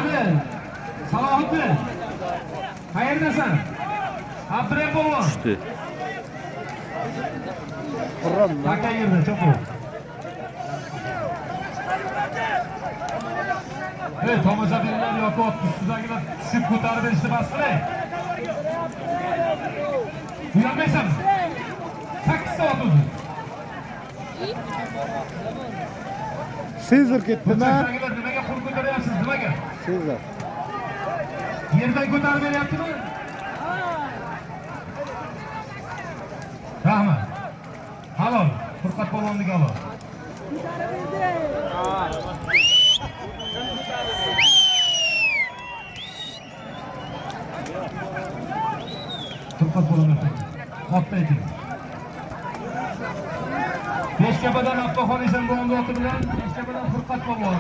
Hadi. Salohiddin. Qayerdasan? Abdurahim polvon. Tushdi. Qurram. Taka yerda, cho'qib. Hey, tomoshabinlar yoki ustidagilar tushib ko'tarib berishni bas qiling. Uyalmaysan. 8 soat o'zi. Sezar ketdimi? Ustidagilar nimaga qo'l ko'taryapsiz? Nimaga? Sezar. Yerdan ko'tarib beryaptimi? Rahmat. Halol. Furqat polvonniki halol. Furqat polvonniki. Otda ayting. Beshkapadan Abduxon Esonboyevning oti bilan Beshkapadan Furqat polvon.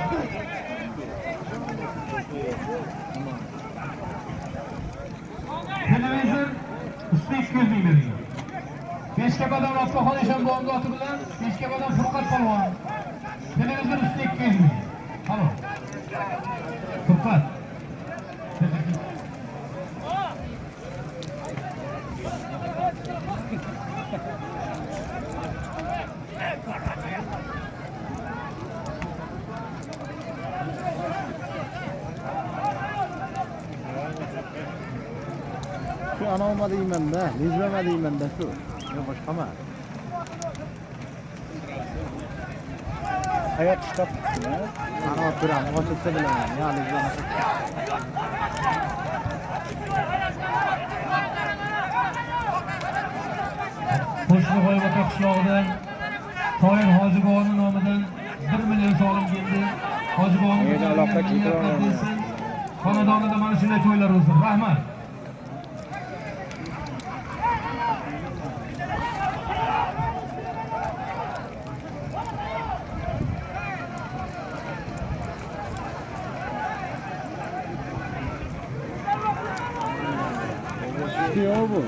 Televizor usti 200 ming berilgan. Beshkapadan Abduxon Esonboyevning oti bilan Beshkapadan Furqat polvon. Televizor usti 200 ming. Halol. Furqat. Şu ana olma deyman da, lezbama deyman da şu. Yo boshqa emas. Hayat chiqib. Ana turam, ochilsa bilaman. Ya lezbama. Qo'shniqo'yvaka qishlog'idan Toyir Hojiboyning nomidan 1 million so'm keldi. Hojiboyning xonadonida mana shunday to'ylar bo'lsin. Rahmat. Yo bu.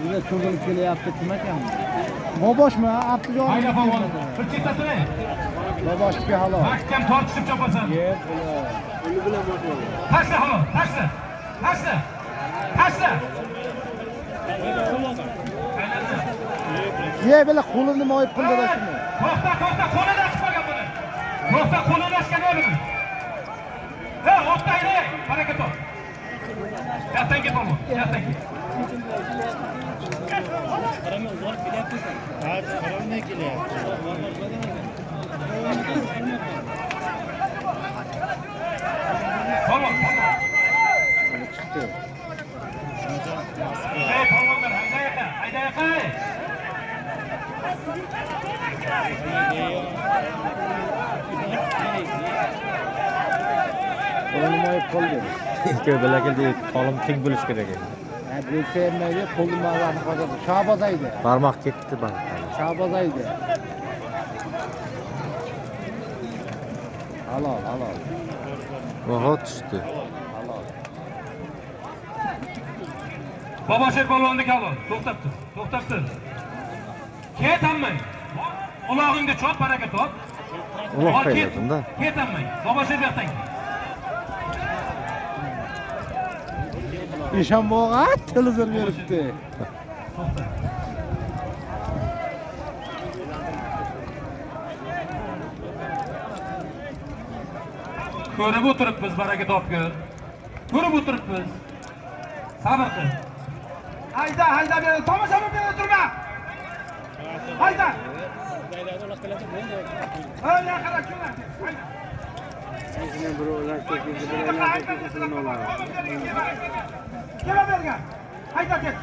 Yine çoğunluk kelyapti kim ekan? Boboshmi? Abdujon. Hayda polvon. Bir chekkasini. Boboshga halol. Mahkam tortishib chopasan. Yep, uni bilan boshlaydi. Tashla halol, tashla. Tashla. Tashla. Ye bela qo'lini moyib qildi shuni. To'xta, qo'lini ochib qolgan buni. To'xta, qo'lini ochgan o'g'lim. Ha, o'tayli. Baraka top. Yaqdan ket polvon, yaqdan ket. Qarama uzoq kelyapti. Ha, qaramay kelyapti. Polvon. Chiqdi. Hey, polvonlar, hayda yaqa. Qo'lini moyib qildi. Ikki bilakildi qo'lim teng bo'lish kerak edi. Ha, direktorni qo'lini moyib qildi. Shahboz aydi. Barmoq ketdi bak. Shahboz aydi. Halol. Oho tushdi. Halol. Bobosher polvonniki halol. To'xtab tur. Ketamang. Ulog'ingda chop, baraka top. Uloq qo'ydim-da. Ketamang. Bobosher yoqdan. Eshonbo'g'a televizor beribdi. Ko'rib o'tiribmiz baraka topga. Ko'rib o'tiribmiz. Sabr qil. Hayda beri, tomoshabin beri turma. Hayda. Hayda qarab shunlar. Hayda. Sizning birovlar tekizlar Kela bergan. Hayda ket.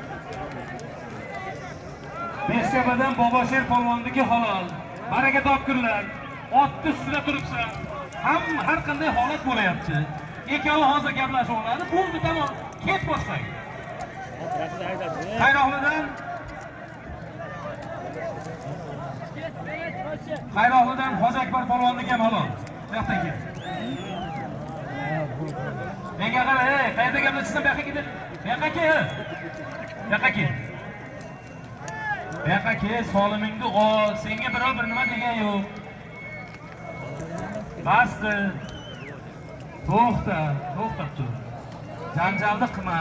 Beshkapadan Bobosher polvonniki halol. Baraka topkurlar. Otni ustida turibsan. Har qanday holat bo'layapti. Ikkovi hozir gaplashib oladi. Bo'ldi, tamom. Ket boshqa. Qayroqlidan Hoji Akbar polvonniki ham halol. Yoqdan ket. Menga qara, qayerda gaplashsan, bu yoqqa ket. Bu yoqqa ket. Bu yoqqa ket. Bu yoqqa ket, solimingni ol. Senga biror bir nima degan yo'q. Basti. To'xta, to'xtab tur. Janjalni qilma.